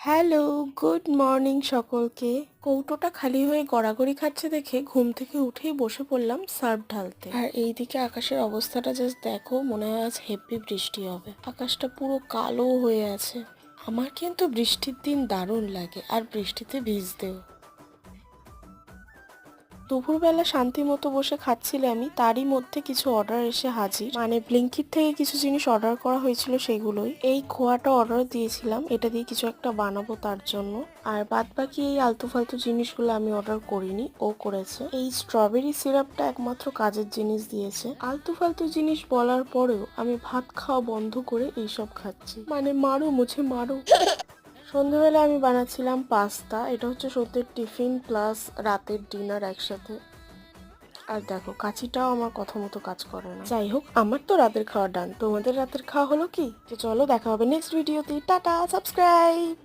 Hello, good morning সকলকে। কৌটোটা খালি হয়ে গড়াগড়ি খাচ্ছে দেখে ঘুম থেকে উঠেই বসে পড়লাম সার্ফ ঢালতে। আর এইদিকে আকাশের অবস্থাটা জাস্ট দেখো, মনে হয় আজ হেভি বৃষ্টি হবে। আকাশটা পুরো কালো হয়ে আছে। আমার কিন্তু বৃষ্টির দিন দারুণ লাগে, আর বৃষ্টিতে ভিজতেও। দুপুরবেলা শান্তি মতো বসে খাচ্ছিলে আমি, তারই মধ্যে কিছু অর্ডার এসে হাজির। মানে ব্লিঙ্কিট থেকে কিছু জিনিস অর্ডার করা হয়েছিল, সেগুলোই। এই খোয়াটা অর্ডার দিয়েছিলাম, এটা দিয়ে কিছু একটা বানাবো তার জন্য। আর বাদ বাকি এই আলতু ফালতু জিনিসগুলো আমি অর্ডার করিনি, ও করেছে। এই স্ট্রবেরি সিরাপটা একমাত্র কাজের জিনিস দিয়েছে। আলতু ফালতু জিনিস বলার পরেও আমি ভাত খাওয়া বন্ধ করে এইসব খাচ্ছি। মানে মারো মুঝে মারো। সন্ধ্যেবেলা আমি বানাচ্ছিলাম পাস্তা। এটা হচ্ছে সত্যের টিফিন প্লাস রাতের ডিনার একসাথে। আর দেখো, কাচিটাও আমার কথা মতো কাজ করে না। যাই হোক, আমার তো রাতের খাওয়া ডান। তোমাদের রাতের খাওয়া হলো কি? তো চলো, দেখা হবে নেক্সট ভিডিওতে। Tata, subscribe.